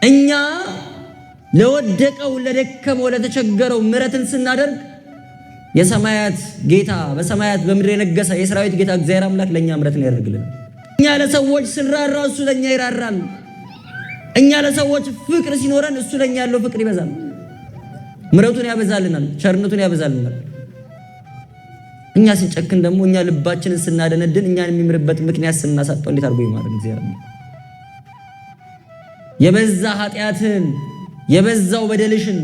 እኛ ለወደቀው ለደከመው ለተቸገረው ምሕረትን ስናደርግ የሰማያት ጌታ በሰማያት በምድር የነገሰ የሰራዊት ጌታ እግዚአብሔር አምላክ ለኛ ምሕረትን ያደርግልናል። እኛ ለሰዎች ስንራራ እሱ ለኛ ይራራል። እኛ ለሰዎች ፍቅር ሲኖረን እሱ ለኛ ያለው ፍቅር ይበዛል። ምሕረቱን ያበዛልናል፣ ቸርነቱን ያበዛልናል። እኛ ስንጨክን ደግሞ እኛ ልባችንን ስናደነድን እኛን የሚምርበት ምክንያት ስናሳጣው እንዴት አድርጎ ይማረን እግዚአብሔር። የበዛ ኃጢአትን የበዛው በደልሽን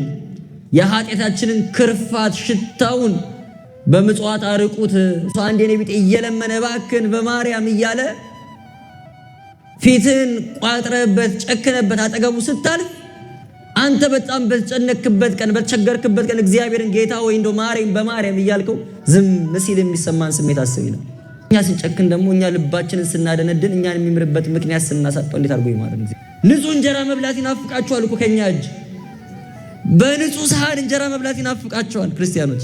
የኃጢአታችንን ክርፋት ሽታውን በምጽዋት አርቁት እሱ አንዴ ነው ቢጤ እየለመነ ባክን በማርያም እያለ ፊትን ቋጥረበት ጨከነበት አጠገቡ ስታልፍ አንተ በጣም በተጨነክበት ቀን በተቸገርክበት ቀን እግዚአብሔርን ጌታ ወይ እንደው ማረኝ በማርያም እያልከው ዝም ሲል የሚሰማን ስሜት አስቢ ነው። እኛ ስንጨክን ደግሞ እኛ ልባችንን ስናደነድን እኛን የሚምርበት ምክንያት ስናሳጣው እንዴት አድርጎ ይማረን እግዚአብሔር። ንጹህ እንጀራ መብላት ይናፍቃቸዋል እኮ ከኛ እጅ በንጹህ ሳህን እንጀራ መብላት ይናፍቃቸዋል ክርስቲያኖች።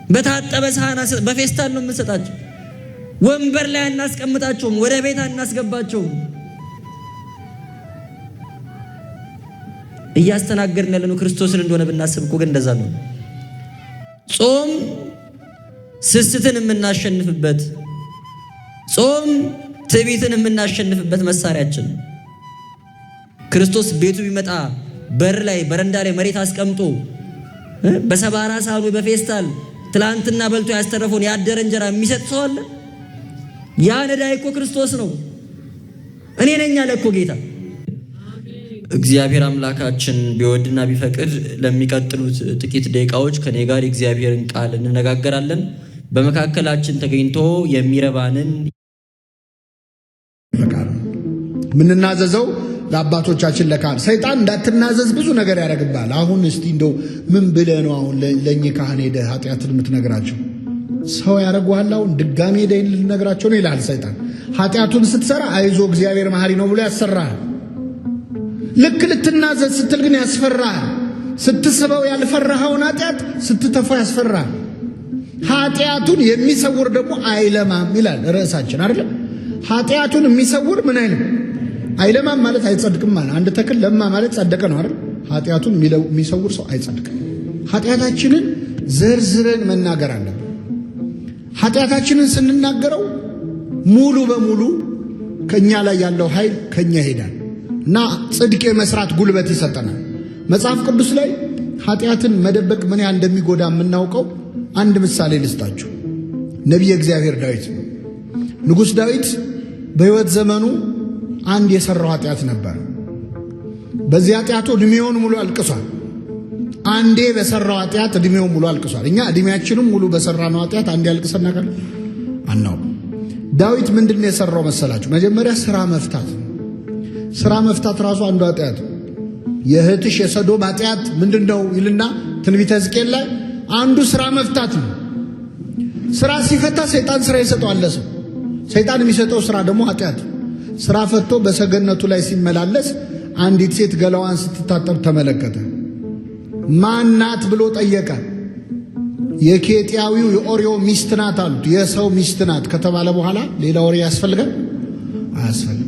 በታጠበ ሳህን በፌስታል ነው የምንሰጣቸው። ወንበር ላይ አናስቀምጣቸውም፣ ወደ ቤት አናስገባቸውም። እያስተናገድን ያለነው ክርስቶስን እንደሆነ ብናስብ እኮ ግን እንደዛ ነው። ጾም ስስትን የምናሸንፍበት፣ ጾም ትዕቢትን የምናሸንፍበት መሳሪያችን። ክርስቶስ ቤቱ ቢመጣ በር ላይ በረንዳ ላይ መሬት አስቀምጦ በሰባራ ሳህኑ በፌስታል ትላንትና በልቶ ያስተረፈውን ያደረ እንጀራ የሚሰጥ ሰው አለ? ያ ነዳይ እኮ ክርስቶስ ነው። እኔ ነኝ አለ እኮ ጌታ። እግዚአብሔር አምላካችን ቢወድና ቢፈቅድ ለሚቀጥሉት ጥቂት ደቂቃዎች ከኔ ጋር የእግዚአብሔርን ቃል እንነጋገራለን። በመካከላችን ተገኝቶ የሚረባንን ምንናዘዘው ለአባቶቻችን ለካህን ሰይጣን እንዳትናዘዝ ብዙ ነገር ያደርግባል። አሁን እስቲ እንደው ምን ብለህ ነው አሁን ለእኚህ ካህን ሄደህ ኃጢአትን የምትነግራቸው? ሰው ያደርጉሃል። አሁን ድጋሜ ሄደህ ልትነግራቸው ነው ይላል ሰይጣን። ኃጢአቱን ስትሰራ አይዞ እግዚአብሔር መሐሪ ነው ብሎ ያሰራሃል። ልክ ልትናዘዝ ስትል ግን ያስፈራሃል። ስትስበው ያልፈራኸውን ኃጢአት ስትተፋው ያስፈራሃል። ኃጢአቱን የሚሰውር ደግሞ አይለማም ይላል ርዕሳችን አይደል? ኃጢአቱን የሚሰውር ምን አይልም አይለማም ማለት አይጸድቅም ማለት። አንድ ተክል ለማ ማለት ጸደቀ ነው አይደል? ኃጢአቱን የሚሰውር ሰው አይጸድቅም። ኃጢአታችንን ዘርዝረን መናገር አለብን። ኃጢአታችንን ስንናገረው ሙሉ በሙሉ ከኛ ላይ ያለው ኃይል ከኛ ይሄዳል እና ጽድቅ የመስራት ጉልበት ይሰጠናል። መጽሐፍ ቅዱስ ላይ ኃጢአትን መደበቅ ምን ያህል እንደሚጎዳ የምናውቀው አንድ ምሳሌ ልስጣችሁ። ነቢየ እግዚአብሔር ዳዊት ንጉሥ ዳዊት በሕይወት ዘመኑ አንድ የሰራው ኃጢአት ነበር። በዚህ ኃጢአቱ እድሜውን ሙሉ አልቅሷል። አንዴ በሰራው ኃጢአት እድሜውን ሙሉ አልቅሷል። እኛ እድሜያችንም ሙሉ በሰራነው ኃጢአት አንዴ አልቅሰን እናውቃለን? አናውቅም። ዳዊት ምንድነው የሰራው መሰላችሁ? መጀመሪያ ስራ መፍታት። ስራ መፍታት ራሱ አንዱ ኃጢአት። የእህትሽ የሰዶም ኃጢአት ምንድነው ይልና ትንቢተ ሕዝቅኤል ላይ አንዱ ስራ መፍታት ነው። ስራ ሲፈታ ሰይጣን ስራ ይሰጠዋል። ሰው ሰይጣን የሚሰጠው ስራ ደግሞ ኃጢአት። ስራ ፈቶ በሰገነቱ ላይ ሲመላለስ አንዲት ሴት ገላዋን ስትታጠብ ተመለከተ። ማናት ብሎ ጠየቀ። የኬጢያዊው የኦርዮ ሚስት ናት አሉት። የሰው ሚስት ናት ከተባለ በኋላ ሌላ ወሬ ያስፈልጋል? አያስፈልግም።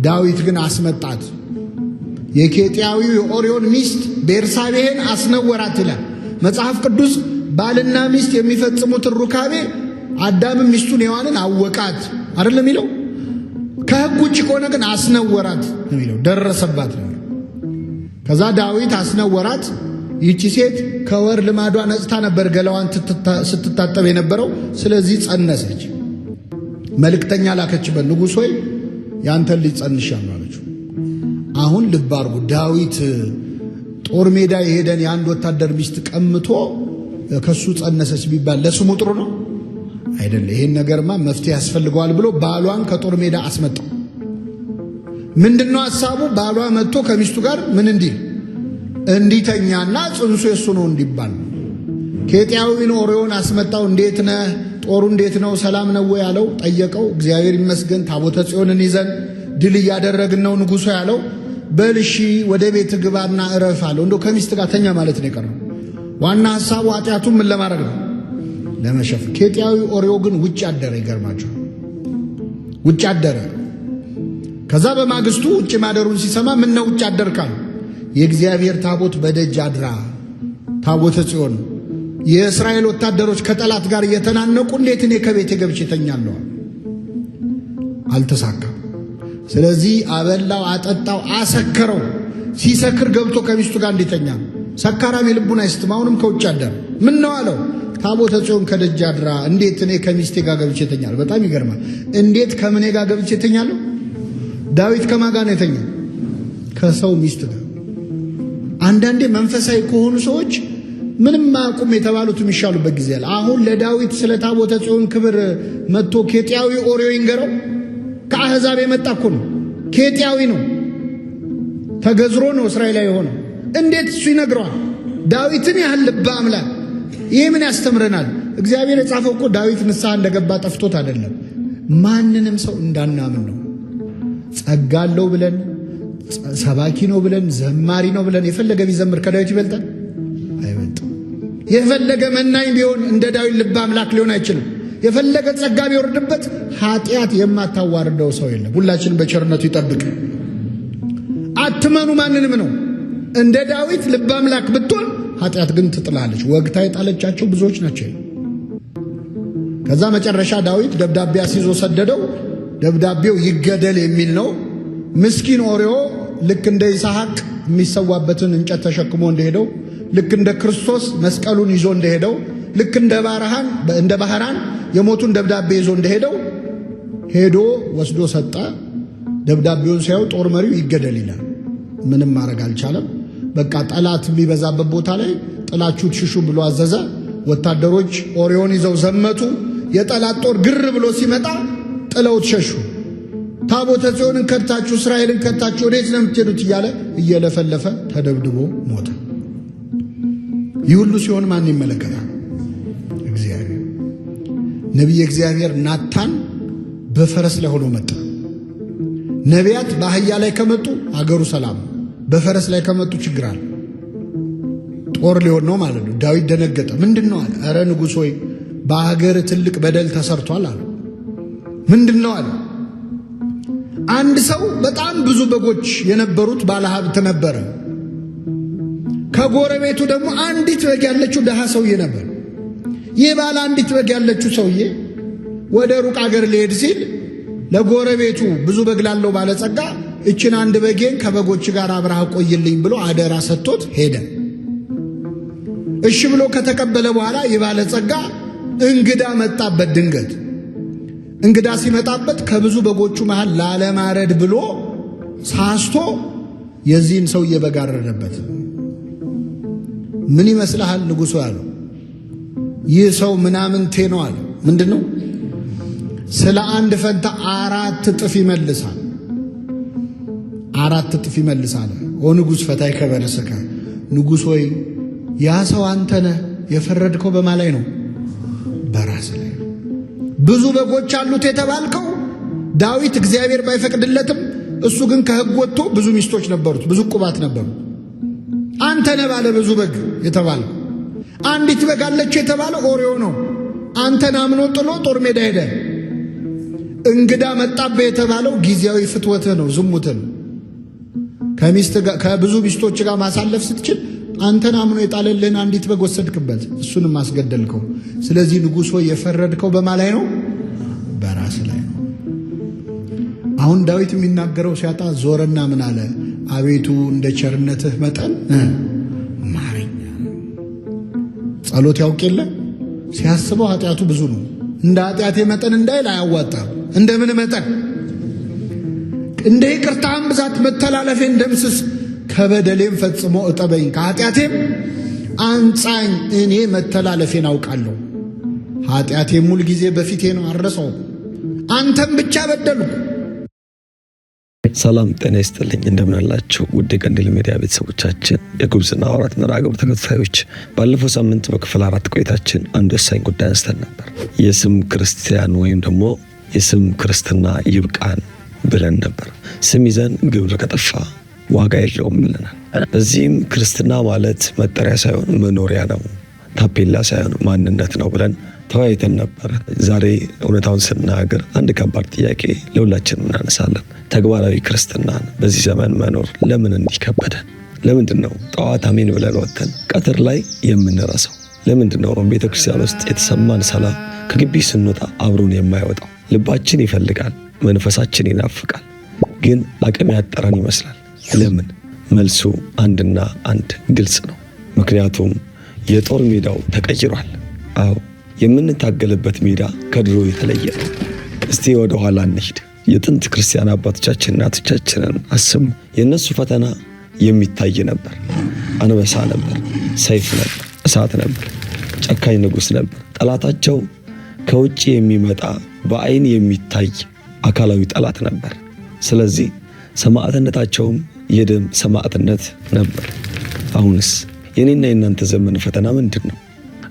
ዳዊት ግን አስመጣት። የኬጢያዊው የኦርዮን ሚስት ቤርሳቤህን አስነወራት ይላል መጽሐፍ ቅዱስ። ባልና ሚስት የሚፈጽሙትን ሩካቤ አዳምም ሚስቱን ሔዋንን አወቃት አይደለም የሚለው። ከሕግ ውጭ ከሆነ ግን አስነወራት የሚለው ደረሰባት ነው። ከዛ ዳዊት አስነወራት። ይቺ ሴት ከወር ልማዷ ነጽታ ነበር ገላዋን ስትታጠብ የነበረው። ስለዚህ ጸነሰች። መልእክተኛ ላከችበት። ንጉሥ ሆይ ያንተን ልጅ ጸንሻለሁ አለችው። አሁን ልብ አድርጉ። ዳዊት ጦር ሜዳ የሄደን የአንድ ወታደር ሚስት ቀምቶ ከሱ ጸነሰች ቢባል ለስሙ ጥሩ ነው አይደለ? ይሄን ነገርማ መፍትሄ ያስፈልገዋል ብሎ ባሏን ከጦር ሜዳ አስመጣው። ምንድነው ሐሳቡ? ባሏ መጥቶ ከሚስቱ ጋር ምን እንዲተኛና ጽንሱ የሱ ነው እንዲባል። ኬጢያዊን ኦርዮን አስመጣው። እንዴት ነህ? ጦሩ እንዴት ነው? ሰላም ነው ያለው። ጠየቀው። እግዚአብሔር ይመስገን ታቦተ ጽዮንን ይዘን ድል እያደረግን ነው ንጉሡ ያለው። በልሺ ወደ ቤት ግባና እረፍ አለው። እንደው ከሚስት ጋር ተኛ ማለት ነው የቀረው። ዋና ሐሳቡ ኃጢአቱን ምን ለማድረግ ነው? ለመሸፍ። ኬጢያዊ ኦርዮ ግን ውጭ አደረ። ይገርማቸዋል። ውጭ አደረ። ከዛ በማግስቱ ውጭ ማደሩን ሲሰማ ምን ነው ውጭ አደርካል? የእግዚአብሔር ታቦት በደጅ አድራ፣ ታቦተ ጽዮን የእስራኤል ወታደሮች ከጠላት ጋር እየተናነቁ እንዴት እኔ ከቤቴ ገብቼ ተኛለሁ? አልተሳካም። ስለዚህ አበላው፣ አጠጣው፣ አሰከረው። ሲሰክር ገብቶ ከሚስቱ ጋር እንዲተኛ ሰካራም የልቡን አይስትም። አሁንም ከውጭ አደረ። ምን ነው አለው? ታቦተ ጽዮን ከደጅ አድራ፣ እንዴት እኔ ከሚስቴ ጋር ገብቼ ተኛለሁ? በጣም ይገርማል። እንዴት ከምኔ ጋር ገብቼ ተኛለሁ? ዳዊት ከማን ጋር ነው የተኛው? ከሰው ሚስት ጋር። አንዳንዴ መንፈሳዊ ከሆኑ ሰዎች ምንም ማቁም የተባሉት የሚሻሉበት ጊዜ አለ። አሁን ለዳዊት ስለ ታቦተ ጽዮን ክብር መጥቶ ኬጢያዊ ኦርዮ ይንገረው። ከአሕዛብ የመጣ እኮ ነው። ኬጢያዊ ነው። ተገዝሮ ነው እስራኤላዊ የሆነው። እንዴት እሱ ይነግረዋል? ዳዊትን ያህል ልበ አምላክ። ይህ ምን ያስተምረናል? እግዚአብሔር የጻፈው እኮ ዳዊት ንስሐ እንደገባ ጠፍቶት አይደለም፣ ማንንም ሰው እንዳናምን ነው። ጸጋ አለው ብለን ሰባኪ ነው ብለን ዘማሪ ነው ብለን የፈለገ ቢዘምር ከዳዊት ይበልጣል? አይበልጥም። የፈለገ መናኝ ቢሆን እንደ ዳዊት ልበ አምላክ ሊሆን አይችልም። የፈለገ ጸጋ ቢወርድበት ኃጢአት የማታዋርደው ሰው የለም። ሁላችንም በቸርነቱ ይጠብቅ። አትመኑ ማንንም ነው። እንደ ዳዊት ልበ አምላክ ብትሆን ኃጢአት ግን ትጥላለች። ወግታ የጣለቻቸው ብዙዎች ናቸው። ከዛ መጨረሻ ዳዊት ደብዳቤ አስይዞ ሰደደው። ደብዳቤው ይገደል የሚል ነው። ምስኪን ኦርዮ ልክ እንደ ይስሐቅ የሚሰዋበትን እንጨት ተሸክሞ እንደሄደው፣ ልክ እንደ ክርስቶስ መስቀሉን ይዞ እንደሄደው፣ ልክ እንደ ባህራን የሞቱን ደብዳቤ ይዞ እንደሄደው ሄዶ ወስዶ ሰጠ። ደብዳቤውን ሲያዩ ጦር መሪው ይገደል ይላል። ምንም ማድረግ አልቻለም። በቃ ጠላት የሚበዛበት ቦታ ላይ ጥላችሁት ሽሹ ብሎ አዘዘ። ወታደሮች ኦርዮን ይዘው ዘመቱ። የጠላት ጦር ግር ብሎ ሲመጣ ጥለውት ሸሹ። ታቦተ ጽዮንን ከድታችሁ እስራኤልን ከድታችሁ ወዴት ነው የምትሄዱት? እያለ እየለፈለፈ ተደብድቦ ሞተ። ይህ ሁሉ ሲሆን ማን ይመለከታል? እግዚአብሔር። ነቢየ እግዚአብሔር ናታን በፈረስ ላይ ሆኖ መጣ። ነቢያት በአህያ ላይ ከመጡ አገሩ ሰላም፣ በፈረስ ላይ ከመጡ ችግር አለ። ጦር ሊሆን ነው ማለት ነው። ዳዊት ደነገጠ። ምንድን ነው አለ። ኧረ ንጉሥ ሆይ በአገር ትልቅ በደል ተሰርቷል አለ። ምንድን ነው አለ። አንድ ሰው በጣም ብዙ በጎች የነበሩት ባለሀብት ነበረ። ከጎረቤቱ ደግሞ አንዲት በግ ያለችው ደሃ ሰውዬ ነበር። ይህ ባለ አንዲት በግ ያለችው ሰውዬ ወደ ሩቅ አገር ሊሄድ ሲል ለጎረቤቱ ብዙ በግ ላለው ባለጸጋ እችን አንድ በጌን ከበጎች ጋር አብረህ ቆይልኝ ብሎ አደራ ሰጥቶት ሄደ። እሺ ብሎ ከተቀበለ በኋላ የባለጸጋ እንግዳ መጣበት። ድንገት እንግዳ ሲመጣበት ከብዙ በጎቹ መሃል ላለማረድ ብሎ ሳስቶ የዚህን ሰውዬ በግ አረደበት። ምን ይመስልሃል ንጉሡ ያለው? ይህ ሰው ምናምንቴ ነው አለ። ምንድን ነው? ስለ አንድ ፈንታ 4 እጥፍ ይመልሳል። 4 እጥፍ ይመልሳል። ኦ ንጉሥ ፈታይ ከበረስከ፣ ንጉሥ ሆይ ያ ሰው አንተ ነህ። የፈረድከው በማ ላይ ነው? በራስ ላይ። ብዙ በጎች አሉት የተባልከው ዳዊት እግዚአብሔር ባይፈቅድለትም፣ እሱ ግን ከሕግ ወጥቶ ብዙ ሚስቶች ነበሩት፣ ብዙ ቁባት ነበሩ። አንተ ነህ ባለ ብዙ በግ የተባለው። አንዲት በግ አለች የተባለው ኦርዮ ነው። አንተን አምኖ ጥሎ ጦር ሜዳ ሄደ። እንግዳ መጣብህ የተባለው ጊዜያዊ ፍትወትህ ነው፣ ዝሙትህ ነው። ከብዙ ሚስቶች ጋር ማሳለፍ ስትችል አንተን አምኖ የጣለልህን አንዲት በግ ወሰድክበት፣ እሱንም አስገደልከው። ስለዚህ ንጉሥ ሆይ የፈረድከው በማ ላይ ነው? በራስ ላይ ነው። አሁን ዳዊት የሚናገረው ሲያጣ ዞረና ምን አለ? አቤቱ እንደ ቸርነትህ መጠን ማረኝ። ጸሎት ያውቅ የለ ሲያስበው ኃጢአቱ ብዙ ነው። እንደ ኃጢአቴ መጠን እንዳይል አያዋጣም። እንደምን መጠን? እንደ ይቅርታህም ብዛት መተላለፌን ደምስስ፣ ከበደሌም ፈጽሞ እጠበኝ፣ ከኃጢአቴም አንጻኝ። እኔ መተላለፌን አውቃለሁ፣ ኃጢአቴም ሁል ጊዜ በፊቴ ነው፣ አልረሳውም። አንተም ብቻ በደልኩ። ሰላም ጤና ይስጥልኝ። እንደምናላችሁ ውድ የቀንዲል ሚዲያ ቤተሰቦቻችን፣ የጉብዝና ወራት መርሃ ግብር ተከታታዮች፣ ባለፈው ሳምንት በክፍል 4 ቆይታችን አንድ ወሳኝ ጉዳይ አንስተን ነበር። የስም ክርስቲያን ወይም ደግሞ የስም ክርስትና ይብቃን ብለን ነበር። ስም ይዘን ግብር ከጠፋ ዋጋ የለውም ብለናል። በዚህም ክርስትና ማለት መጠሪያ ሳይሆን መኖሪያ ነው፣ ታፔላ ሳይሆን ማንነት ነው ብለን ተወያይተን ነበር። ዛሬ እውነታውን ስናገር አንድ ከባድ ጥያቄ ለሁላችንም እናነሳለን። ተግባራዊ ክርስትናን በዚህ ዘመን መኖር ለምን እንዲከበደን? ለምንድን ነው ጠዋት አሜን ብለን ወጥተን ቀትር ላይ የምንረሳው? ለምንድን ነው ቤተክርስቲያን ውስጥ የተሰማን ሰላም ከግቢ ስንወጣ አብሮን የማይወጣው? ልባችን ይፈልጋል፣ መንፈሳችን ይናፍቃል፣ ግን አቅም ያጠረን ይመስላል። ለምን? መልሱ አንድና አንድ ግልጽ ነው። ምክንያቱም የጦር ሜዳው ተቀይሯል። አዎ የምንታገልበት ሜዳ ከድሮ የተለየ ነው። እስቲ ወደ ኋላ እንሂድ። የጥንት ክርስቲያን አባቶቻችን እናቶቻችንን አስቡ። የእነሱ ፈተና የሚታይ ነበር። አንበሳ ነበር፣ ሰይፍ ነበር፣ እሳት ነበር፣ ጨካኝ ንጉሥ ነበር። ጠላታቸው ከውጭ የሚመጣ በአይን የሚታይ አካላዊ ጠላት ነበር። ስለዚህ ሰማዕትነታቸውም የደም ሰማዕትነት ነበር። አሁንስ የኔና የናንተ ዘመን ፈተና ምንድን ነው?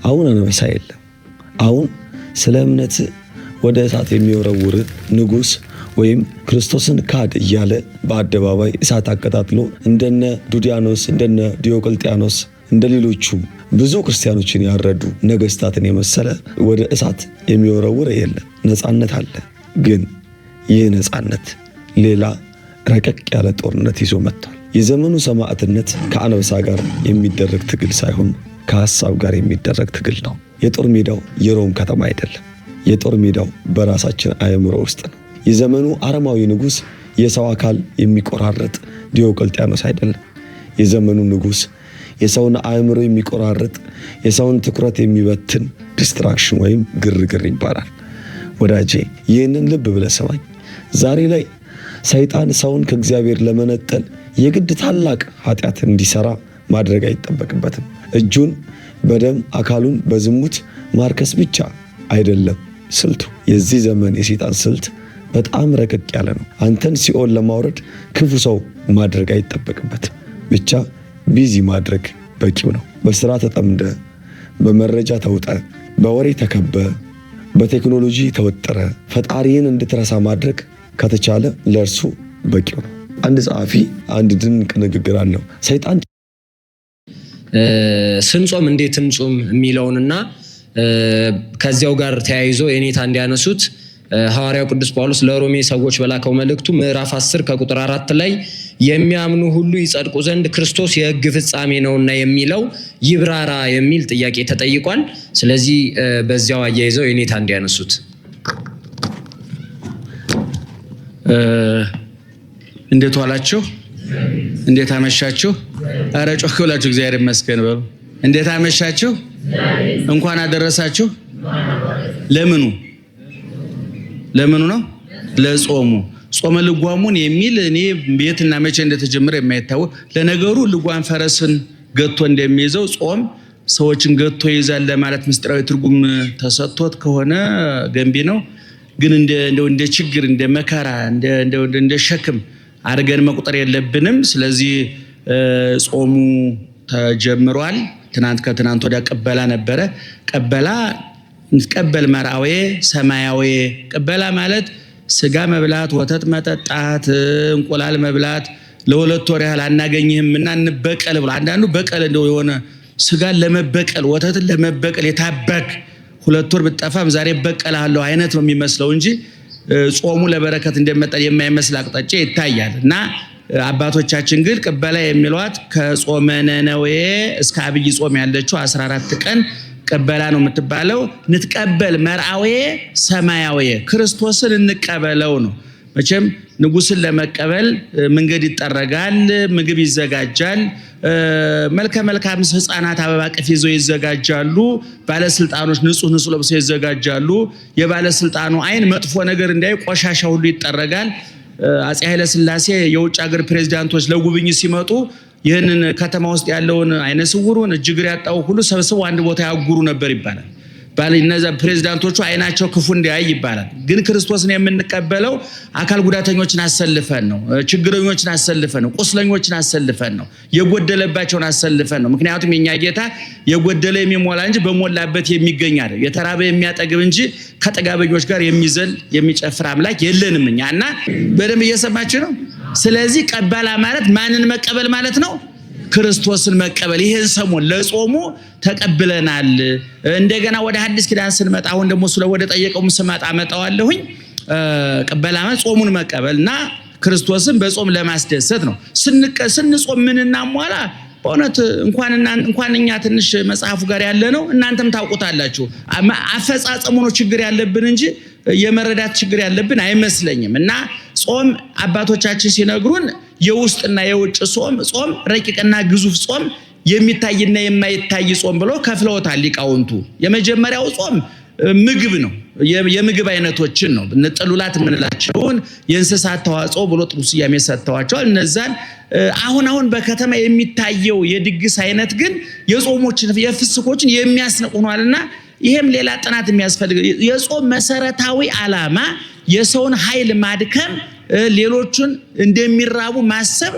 አሁን አንበሳ የለም። አሁን ስለ እምነት ወደ እሳት የሚወረውር ንጉሥ ወይም ክርስቶስን ካድ እያለ በአደባባይ እሳት አቀጣጥሎ እንደነ ዱዲያኖስ እንደነ ዲዮቅልጥያኖስ እንደሌሎቹ ብዙ ክርስቲያኖችን ያረዱ ነገስታትን የመሰለ ወደ እሳት የሚወረውር የለም። ነፃነት አለ። ግን ይህ ነፃነት ሌላ ረቀቅ ያለ ጦርነት ይዞ መጥቷል። የዘመኑ ሰማዕትነት ከአንበሳ ጋር የሚደረግ ትግል ሳይሆን ከሐሳብ ጋር የሚደረግ ትግል ነው። የጦር ሜዳው የሮም ከተማ አይደለም። የጦር ሜዳው በራሳችን አእምሮ ውስጥ ነው። የዘመኑ አረማዊ ንጉሥ የሰው አካል የሚቆራረጥ ዲዮቅልጥያኖስ አይደለም። የዘመኑ ንጉሥ የሰውን አእምሮ የሚቆራረጥ የሰውን ትኩረት የሚበትን ዲስትራክሽን ወይም ግርግር ይባላል። ወዳጄ ይህንን ልብ ብለህ ስማኝ። ዛሬ ላይ ሰይጣን ሰውን ከእግዚአብሔር ለመነጠል የግድ ታላቅ ኃጢአት እንዲሰራ ማድረግ አይጠበቅበትም። እጁን በደም አካሉን በዝሙት ማርከስ ብቻ አይደለም ስልቱ። የዚህ ዘመን የሰይጣን ስልት በጣም ረቀቅ ያለ ነው። አንተን ሲኦል ለማውረድ ክፉ ሰው ማድረግ አይጠበቅበትም። ብቻ ቢዚ ማድረግ በቂው ነው። በስራ ተጠምደ፣ በመረጃ ተውጠ፣ በወሬ ተከበ፣ በቴክኖሎጂ ተወጠረ ፈጣሪን እንድትረሳ ማድረግ ከተቻለ ለእርሱ በቂው ነው። አንድ ጸሐፊ አንድ ድንቅ ንግግር አለው። ሰይጣን ስንጾም እንዴት እንጾም የሚለውንና ከዚያው ጋር ተያይዞ የኔታ እንዲያነሱት ሐዋርያው ቅዱስ ጳውሎስ ለሮሜ ሰዎች በላከው መልእክቱ ምዕራፍ 10 ከቁጥር 4 ላይ የሚያምኑ ሁሉ ይጸድቁ ዘንድ ክርስቶስ የሕግ ፍጻሜ ነውና የሚለው ይብራራ የሚል ጥያቄ ተጠይቋል። ስለዚህ በዚያው አያይዘው የኔታ እንዲያነሱት። እንዴት ዋላችሁ? እንዴት አመሻችሁ? ኧረ ጮክ ብላችሁ እግዚአብሔር ይመስገን በሉ። እንዴት አመሻችሁ? እንኳን አደረሳችሁ። ለምኑ ነው? ለጾሙ። ጾመ ልጓሙን የሚል እኔ ቤትና መቼ እንደተጀመረ የማይታወቅ ለነገሩ ልጓም ፈረስን ገቶ እንደሚይዘው ጾም ሰዎችን ገቶ ይዛል ለማለት ምስጢራዊ ትርጉም ተሰጥቶት ከሆነ ገንቢ ነው። ግን እንደ ችግር እንደ መከራ እንደ ሸክም አድርገን መቁጠር የለብንም። ስለዚህ ጾሙ ተጀምሯል። ከትናንት ወዲያ ቅበላ ነበረ። ቅበላ ንትቀበል መርአዌ ሰማያዊ። ቅበላ ማለት ስጋ መብላት፣ ወተት መጠጣት፣ እንቁላል መብላት ለሁለት ወር ያህል አናገኝህም እና እንበቀል ብሎ አንዳንዱ በቀል እንደው የሆነ ስጋን ለመበቀል ወተትን ለመበቀል የታበክ 2 ወር ብጠፋም ዛሬ በቀላለሁ አይነት ነው የሚመስለው እንጂ ጾሙ ለበረከት እንደመጣል የማይመስል አቅጣጫ ይታያል። እና አባቶቻችን ግን ቅበላ የሚሏት ከጾመ ነነዌ እስከ አብይ ጾም ያለችው 14 ቀን ቅበላ ነው የምትባለው። ንትቀበል መርአዌ ሰማያዊ ክርስቶስን እንቀበለው ነው። መቼም ንጉስን ለመቀበል መንገድ ይጠረጋል፣ ምግብ ይዘጋጃል፣ መልካም ህፃናት አበባ ቅፍ ይዘው ይዘጋጃሉ፣ ባለስልጣኖች ንጹህ ለብሰው ይዘጋጃሉ። የባለስልጣኑ አይን መጥፎ ነገር እንዳይ ቆሻሻ ሁሉ ይጠረጋል። አፄ ኃይለ ሥላሴ የውጭ ሀገር ፕሬዝዳንቶች ለጉብኝት ሲመጡ ይህንን ከተማ ውስጥ ያለውን አይነ ስውሩን እጅግር ያጣው ሁሉ ሰብስበው አንድ ቦታ ያጉሩ ነበር ይባላል። እነዛ ፕሬዝዳንቶቹ አይናቸው ክፉ እንዲያይ ይባላል። ግን ክርስቶስን የምንቀበለው አካል ጉዳተኞችን አሰልፈን ነው፣ ችግረኞችን አሰልፈን ነው፣ ቁስለኞችን አሰልፈን ነው፣ የጎደለባቸውን አሰልፈን ነው። ምክንያቱም የኛ ጌታ የጎደለ የሚሞላ እንጂ በሞላበት የሚገኝ አይደል። የተራበ የሚያጠግብ እንጂ ከጠጋበኞች ጋር የሚዘል የሚጨፍር አምላክ የለንም እኛና በደንብ እየሰማችሁ ነው። ስለዚህ ቀበላ ማለት ማንን መቀበል ማለት ነው? ክርስቶስን መቀበል ይሄን ሰሞን ለጾሙ ተቀብለናል። እንደገና ወደ ሐዲስ ኪዳን ስንመጣ አሁን ደግሞ ወደ ጠየቀው ስመጣ መጣዋለሁኝ ቅበላ ጾሙን መቀበልና ክርስቶስን በጾም ለማስደሰት ነው። ስንጾም ምን እናሟላ በእውነት እንኳን እኛ ትንሽ መጽሐፉ ጋር ያለ ነው እናንተም ታውቁታላችሁ። አፈጻጸሙ ነው ችግር ያለብን እንጂ የመረዳት ችግር ያለብን አይመስለኝም። እና ጾም አባቶቻችን ሲነግሩን የውስጥና የውጭ ጾም ረቂቅና ግዙፍ ጾም የሚታይና የማይታይ ጾም ብለው ከፍለውታል ሊቃውንቱ። የመጀመሪያው ጾም ምግብ ነው። የምግብ አይነቶችን ነው ጥሉላት የምንላቸውን የእንስሳት ተዋጽኦ ብሎ ጥሩ ስያሜ ሰጥተዋቸዋል። እነዛን አሁን በከተማ የሚታየው የድግስ አይነት ግን የጾሞችን የፍስኮችን የሚያስንቅ ሆኗልና ይሄም ሌላ ጥናት የሚያስፈልግ የጾም መሰረታዊ ዓላማ የሰውን ኃይል ማድከም፣ ሌሎችን እንደሚራቡ ማሰብ፣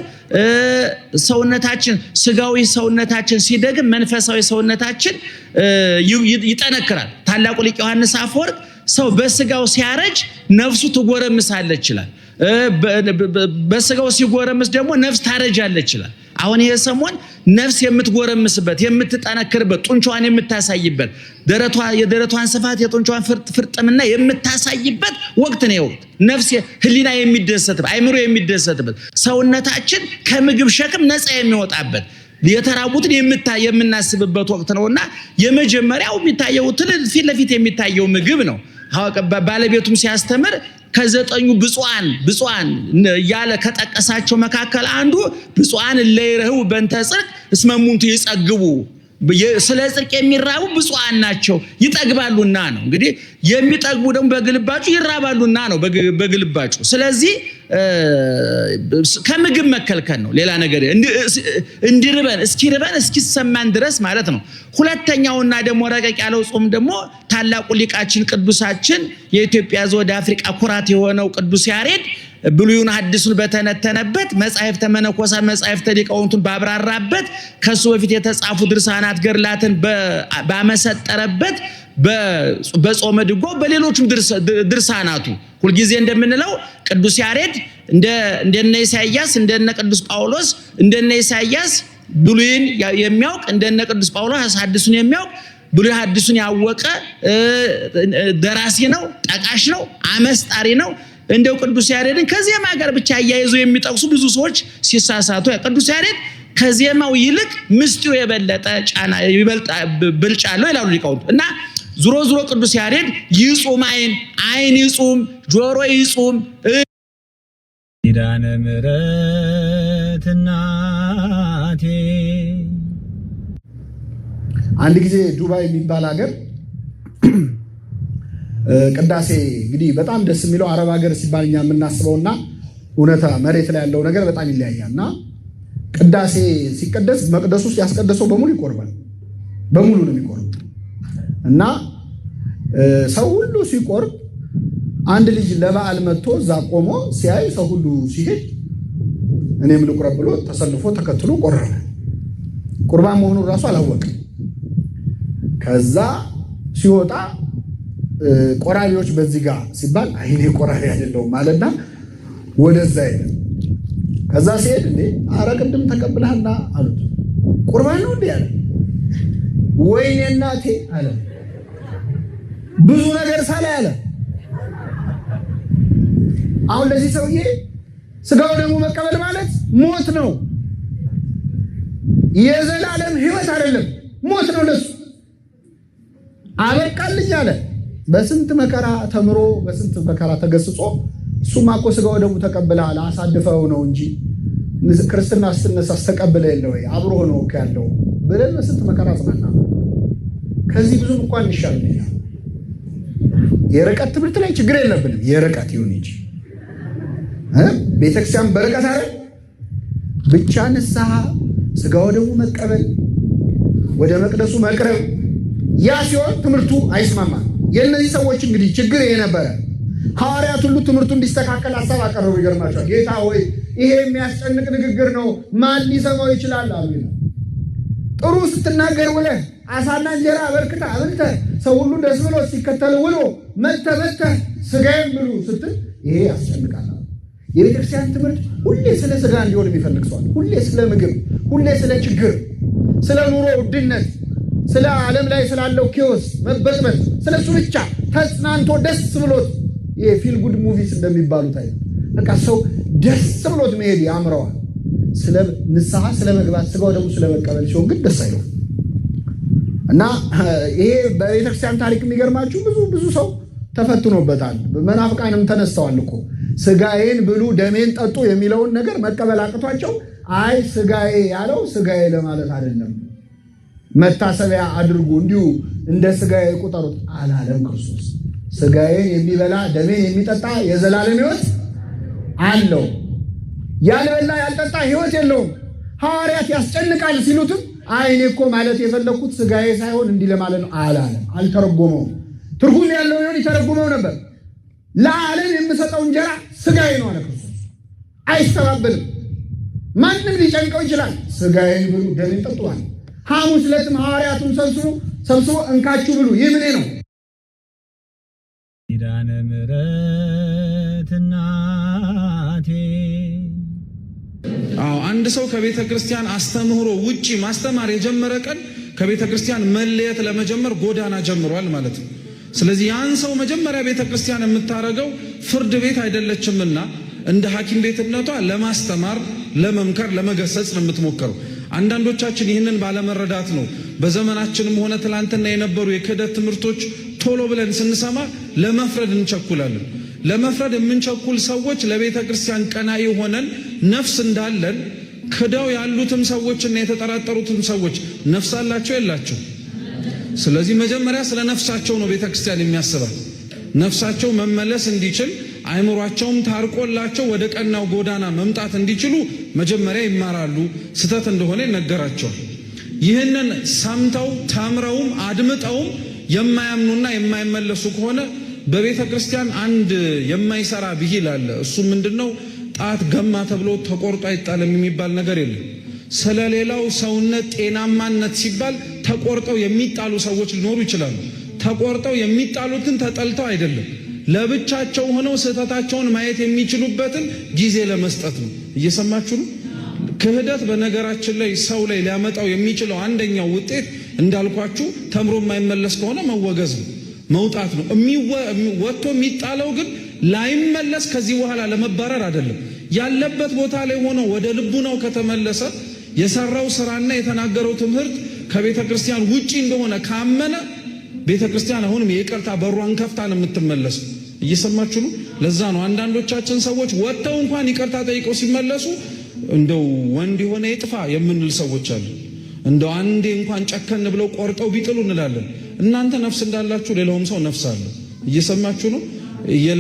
ሰውነታችን ስጋዊ ሰውነታችን ሲደግም መንፈሳዊ ሰውነታችን ይጠነክራል። ታላቁ ሊቅ ዮሐንስ አፈወርቅ ሰው በስጋው ሲያረጅ ነፍሱ ትጎረምሳለች ይችላል። በስጋው ሲጎረምስ ደግሞ ነፍስ ታረጃለች ይችላል። አሁን ይሄ ሰሞን ነፍስ የምትጎረምስበት የምትጠነክርበት ጡንቻዋን የምታሳይበት የደረቷን ስፋት የጡንቻዋን ፍርጥምና የምታሳይበት ወቅት ነው። ነፍስ ህሊና የሚደሰትበት አይምሮ የሚደሰትበት ሰውነታችን ከምግብ ሸክም ነፃ የሚወጣበት የተራቡትን የምናስብበት ወቅት ነውና የመጀመሪያው የሚታየው ፊት ለፊት የሚታየው ምግብ ነው። ባለቤቱም ሲያስተምር ከዘጠኙ ብፁዓን ያለ ከጠቀሳቸው መካከል አንዱ ብፁዓን ለይረህው በእንተ ጽድቅ እስመ እሙንቱ ይጸግቡ፣ ስለ ጽድቅ የሚራቡ ብፁዓን ናቸው ይጠግባሉና ነው። እንግዲህ የሚጠግቡ ደግሞ በግልባጩ ይራባሉና ነው በግልባጩ። ስለዚህ ከምግብ መከልከል ነው። ሌላ ነገር እንዲርበን እስኪሰማን ድረስ ማለት ነው። ሁለተኛውና ደግሞ ረቀቅ ያለው ጾም ደግሞ ታላቁ ሊቃችን ቅዱሳችን የኢትዮጵያ ዘወደ አፍሪካ ኩራት የሆነው ቅዱስ ያሬድ ብሉይን ሐዲሱን በተነተነበት መጻሕፍተ መነኮሳት መጻሕፍተ ሊቃውንቱን ባብራራበት ከሱ በፊት የተጻፉ ድርሳናት ገድላትን ባመሰጠረበት በጾመ ድጓ በሌሎችም ድርሳናቱ ሁልጊዜ እንደምንለው ቅዱስ ያሬድ እንደነ ኢሳይያስ እንደነ ቅዱስ ጳውሎስ እንደነ ኢሳይያስ ብሉይን የሚያውቅ እንደነ ቅዱስ ጳውሎስ ሐዲሱን የሚያውቅ ብሉይ ሐዲሱን ያወቀ ደራሲ ነው፣ ጠቃሽ ነው፣ አመስጣሪ ነው። እንደው ቅዱስ ያሬድን ከዜማ ጋር ብቻ ያያይዙ የሚጠቅሱ ብዙ ሰዎች ሲሳሳቱ ቅዱስ ያሬድ ከዜማው ይልቅ ምስጢሩ የበለጠ ጫና ብልጫ አለው ይላሉ ሊቃውንቱ። እና ዙሮ ቅዱስ ያሬድ ይጹም አይን ይጹም ጆሮ ይጹም ኪዳነ ምሕረት እናቴ። አንድ ጊዜ ዱባይ የሚባል ሀገር ቅዳሴ እንግዲህ በጣም ደስ የሚለው አረብ ሀገር ሲባል እኛ የምናስበውና እውነታ መሬት ላይ ያለው ነገር በጣም ይለያያልና ቅዳሴ ሲቀደስ መቅደስ ውስጥ ያስቀደሰው በሙሉ ይቆርባል። በሙሉ ነው የሚቆርብ እና ሰው ሁሉ ሲቆርብ አንድ ልጅ ለበዓል መጥቶ እዛ ቆሞ ሲያይ ሰው ሁሉ ሲሄድ እኔም ልቁረብ ብሎ ተሰልፎ ተከትሎ ቆረበ። ቁርባን መሆኑን ራሱ አላወቅም። ከዛ ሲወጣ ቆራቢዎች በዚህ ጋር ሲባል አይኔ ቆራቢ አይደለሁም ማለትና ወደዛ ሄደ። ከዛ ሲሄድ እንዴ ኧረ ቅድም ተቀብለሃልና አሉት። ቁርባን ነው እንዴ አለ። ወይኔ እናቴ አለ። ብዙ ነገር ሳለ አለ። አሁን ለዚህ ሰውዬ ስጋው ደግሞ መቀበል ማለት ሞት ነው። የዘላለም ሕይወት አይደለም፣ ሞት ነው ለሱ። አበቃልኝ አለ። በስንት መከራ ተምሮ በስንት መከራ ተገስጾ እሱማ እኮ ስጋው ደግሞ ተቀብለሃል አሳድፈው ነው እንጂ ክርስትና ስትነሳስ ተቀብለ የለ ወይ አብሮ ነው ያለው ብለን በስንት መከራ ጽናና ከዚህ ብዙም እንኳን ይሻልኛል። የርቀት ትምህርት ላይ ችግር የለብንም። የርቀት ይሁን እንጂ ቤተክርስቲያን በርቀት አይደል ብቻ ንስሐ ስጋው ደግሞ መቀበል ወደ መቅደሱ መቅረብ ያ ሲሆን ትምህርቱ አይስማማም። የእነዚህ ሰዎች እንግዲህ ችግር ይሄ ነበረ። ሐዋርያት ሁሉ ትምህርቱ እንዲስተካከል ሐሳብ አቀረቡ። ይገርማቸዋል። ጌታ ሆይ ይሄ የሚያስጨንቅ ንግግር ነው፣ ማን ሊሰማው ይችላል አሉ። ጥሩ ስትናገር ውለህ አሳና እንጀራ አብልተህ ሰው ሁሉ ደስ ብሎ ሲከተል ውሎ መተህ ስጋዬን ብሉ ስትል ይሄ ያስጨንቃል። የቤተክርስቲያን ትምህርት ሁሌ ስለ ስጋ እንዲሆን የሚፈልግ ሰው፣ ሁሌ ስለ ምግብ፣ ሁሌ ስለ ችግር፣ ስለ ኑሮ ውድነት፣ ስለ ዓለም ላይ ስላለው ኪዮስ መበጥበጥ፣ ስለ እሱ ብቻ ተጽናንቶ ደስ ብሎት የፊል ጉድ ሙቪስ እንደሚባሉት አይደል። በቃ ሰው ደስ ብሎት መሄድ ያምረዋል። ስለ ንስሐ ስለ መግባት ስጋው ደግሞ ስለ መቀበል ሲሆን ግን ደስ አይለው እና ይሄ በቤተክርስቲያን ታሪክ የሚገርማችሁ ብዙ ሰው ተፈትኖበታል። መናፍቃንም ተነስተዋል እኮ ስጋዬን ብሉ ደሜን ጠጡ የሚለውን ነገር መቀበል አቅቷቸው አይ ስጋዬ ያለው ስጋዬ ለማለት አይደለም መታሰቢያ አድርጉ እንዲሁ እንደ ስጋዬ ቁጠሩት አላለም ክርስቶስ። ስጋዬን የሚበላ ደሜን የሚጠጣ የዘላለም ሕይወት አለው፣ ያልበላ ያልጠጣ ሕይወት የለውም። ሐዋርያት ያስጨንቃል ሲሉትም አይ እኔ እኮ ማለት የፈለኩት ስጋዬ ሳይሆን እንዲህ ለማለት ነው አላለም። አልተረጎመውም። ትርጉም ያለው ይሆን ይተረጉመው ነበር። ለዓለም የምሰጠው እንጀራ ስጋዬ ነው አለ ክርስቶስ። አይስተባበልም። ማንም ሊጨንቀው ይችላል። ስጋዬን ብሉ ደሜን ጠጡ አለ። ሐሙስ ዕለትም ሐዋርያቱን ሰብስቦ እንካችሁ ብሉ ይህ ምኔ ነው። ኪዳነ ምሕረት እናቴ። አንድ ሰው ከቤተ ክርስቲያን አስተምህሮ ውጪ ማስተማር የጀመረ ቀን ከቤተ ክርስቲያን መለየት ለመጀመር ጎዳና ጀምሯል ማለት ነው። ስለዚህ ያን ሰው መጀመሪያ ቤተ ክርስቲያን የምታረገው ፍርድ ቤት አይደለችምና እንደ ሐኪም ቤትነቷ ለማስተማር፣ ለመምከር፣ ለመገሰጽ ነው የምትሞክረው። አንዳንዶቻችን ይህንን ባለመረዳት ነው በዘመናችንም ሆነ ትላንትና የነበሩ የክህደት ትምህርቶች ቶሎ ብለን ስንሰማ ለመፍረድ እንቸኩላለን። ለመፍረድ የምንቸኩል ሰዎች ለቤተ ክርስቲያን ቀናኢ ሆነን ነፍስ እንዳለን ክደው ያሉትም ሰዎችና የተጠራጠሩትም ሰዎች ነፍስ አላቸው የላቸው? ስለዚህ መጀመሪያ ስለ ነፍሳቸው ነው ቤተ ክርስቲያን የሚያስባት። ነፍሳቸው መመለስ እንዲችል አይምሯቸውም ታርቆላቸው ወደ ቀናው ጎዳና መምጣት እንዲችሉ መጀመሪያ ይማራሉ። ስተት እንደሆነ ይነገራቸዋል። ይህንን ሰምተው ተምረውም አድምጠውም የማያምኑና የማይመለሱ ከሆነ በቤተ ክርስቲያን አንድ የማይሰራ ብሂል አለ። እሱ ምንድነው? ጣት ገማ ተብሎ ተቆርጦ አይጣልም የሚባል ነገር የለም። ስለሌላው ሰውነት ጤናማነት ሲባል ተቆርጠው የሚጣሉ ሰዎች ሊኖሩ ይችላሉ። ተቆርጠው የሚጣሉትን ተጠልተው አይደለም፣ ለብቻቸው ሆነው ስህተታቸውን ማየት የሚችሉበትን ጊዜ ለመስጠት ነው። እየሰማችሁ ነው? ክህደት በነገራችን ላይ ሰው ላይ ሊያመጣው የሚችለው አንደኛው ውጤት እንዳልኳችሁ ተምሮ የማይመለስ ከሆነ መወገዝ ነው፣ መውጣት ነው። ወጥቶ የሚጣለው ግን ላይመለስ ከዚህ በኋላ ለመባረር አይደለም። ያለበት ቦታ ላይ ሆኖ ወደ ልቡናው ከተመለሰ የሰራው ስራና የተናገረው ትምህርት ከቤተ ክርስቲያን ውጪ እንደሆነ ካመነ ቤተ ክርስቲያን አሁንም የይቅርታ በሯን ከፍታ ነው የምትመለስ። እየሰማችሁ ነው? ለዛ ነው አንዳንዶቻችን ሰዎች ወጥተው እንኳን ይቅርታ ጠይቀው ሲመለሱ እንደው ወንድ የሆነ ይጥፋ የምንል ሰዎች አሉ። እንደው አንዴ እንኳን ጨከን ብለው ቆርጠው ቢጥሉ እንላለን። እናንተ ነፍስ እንዳላችሁ ሌላውም ሰው ነፍስ አለ። እየሰማችሁ ነው?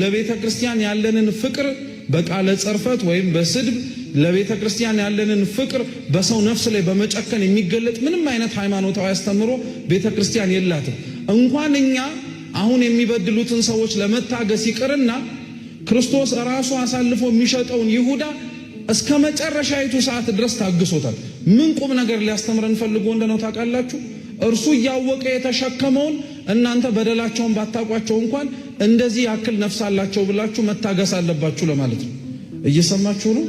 ለቤተ ክርስቲያን ያለንን ፍቅር በቃለ ጽርፈት ወይም በስድብ ለቤተ ክርስቲያን ያለንን ፍቅር በሰው ነፍስ ላይ በመጨከን የሚገለጥ ምንም አይነት ሃይማኖታዊ አስተምሮ ቤተ ክርስቲያን የላትም። እንኳን እኛ አሁን የሚበድሉትን ሰዎች ለመታገስ ይቅርና ክርስቶስ ራሱ አሳልፎ የሚሸጠውን ይሁዳ እስከ መጨረሻይቱ ሰዓት ድረስ ታግሶታል። ምን ቁም ነገር ሊያስተምረን ፈልጎ እንደሆነ ታውቃላችሁ? እርሱ እያወቀ የተሸከመውን እናንተ በደላቸውን ባታቋቸው እንኳን እንደዚህ ያክል ነፍስ አላቸው ብላችሁ መታገስ አለባችሁ ለማለት ነው። እየሰማችሁ ነው?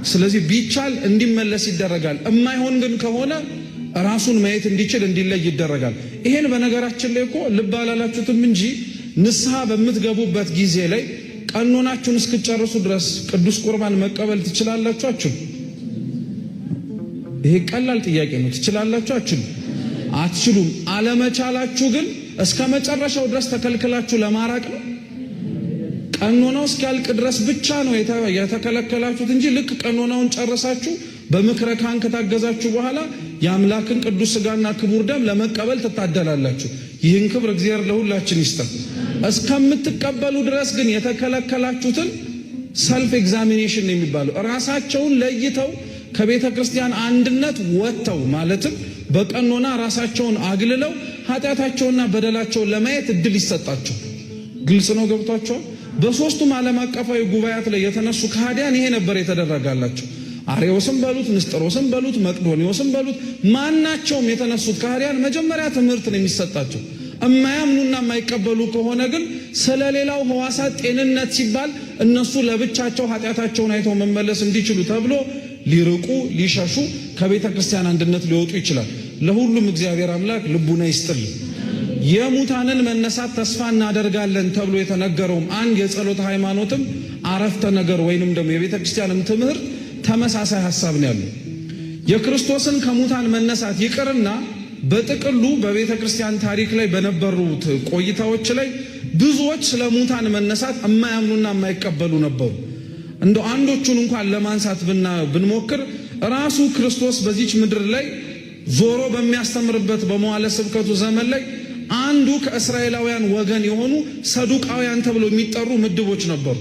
ስለዚህ ቢቻል እንዲመለስ ይደረጋል። እማይሆን ግን ከሆነ ራሱን ማየት እንዲችል እንዲለይ ይደረጋል። ይሄን በነገራችን ላይ እኮ ልብ አላላችሁትም እንጂ ንስሐ በምትገቡበት ጊዜ ላይ ቀኖናችሁን እስክጨርሱ ድረስ ቅዱስ ቁርባን መቀበል ትችላላችሁ? ይሄ ቀላል ጥያቄ ነው። ትችላላችሁ? አትችሉም። አለመቻላችሁ ግን እስከ መጨረሻው ድረስ ተከልክላችሁ ለማራቅ ነው። ቀኖናው እስኪያልቅ ድረስ ብቻ ነው የተከለከላችሁት እንጂ ልክ ቀኖናውን ጨርሳችሁ በምክረ ካህን ከታገዛችሁ በኋላ የአምላክን ቅዱስ ሥጋና ክቡር ደም ለመቀበል ትታደላላችሁ። ይህን ክብር እግዚአብሔር ለሁላችን ይስጠን። እስከምትቀበሉ ድረስ ግን የተከለከላችሁትን ሰልፍ ኤግዛሚኔሽን ነው የሚባለው። ራሳቸውን ለይተው ከቤተ ክርስቲያን አንድነት ወጥተው ማለትም በቀኖና ራሳቸውን አግልለው ኃጢአታቸውና በደላቸውን ለማየት እድል ይሰጣቸው። ግልጽ ነው? ገብቷቸዋል? በሶስቱም ዓለም አቀፋዊ ጉባኤያት ላይ የተነሱ ከሃዲያን ይሄ ነበር የተደረጋላቸው። አርዮስም በሉት፣ ንስጥሮስም በሉት፣ መቅዶኒዎስም በሉት፣ ማናቸውም የተነሱት ከሃዲያን መጀመሪያ ትምህርት ነው የሚሰጣቸው። እማያምኑና የማይቀበሉ ከሆነ ግን ስለሌላው ሕዋሳት ጤንነት ሲባል እነሱ ለብቻቸው ኃጢአታቸውን አይተው መመለስ እንዲችሉ ተብሎ ሊርቁ ሊሸሹ ከቤተ ክርስቲያን አንድነት ሊወጡ ይችላል። ለሁሉም እግዚአብሔር አምላክ ልቡና ይስጥል። የሙታንን መነሳት ተስፋ እናደርጋለን ተብሎ የተነገረውም አንድ የጸሎት ሃይማኖትም አረፍተ ነገር ወይንም ደግሞ የቤተ ክርስቲያንም ትምህርት ተመሳሳይ ሐሳብ ነው ያለው። የክርስቶስን ከሙታን መነሳት ይቅርና በጥቅሉ በቤተ ክርስቲያን ታሪክ ላይ በነበሩት ቆይታዎች ላይ ብዙዎች ስለ ሙታን መነሳት የማያምኑና የማይቀበሉ ነበሩ። እንደው አንዶቹን እንኳን ለማንሳት ብንሞክር ራሱ ክርስቶስ በዚች ምድር ላይ ዞሮ በሚያስተምርበት በመዋዕለ ስብከቱ ዘመን ላይ አንዱ ከእስራኤላውያን ወገን የሆኑ ሰዱቃውያን ተብለው የሚጠሩ ምድቦች ነበሩ።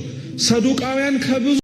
ሰዱቃውያን ከብዙ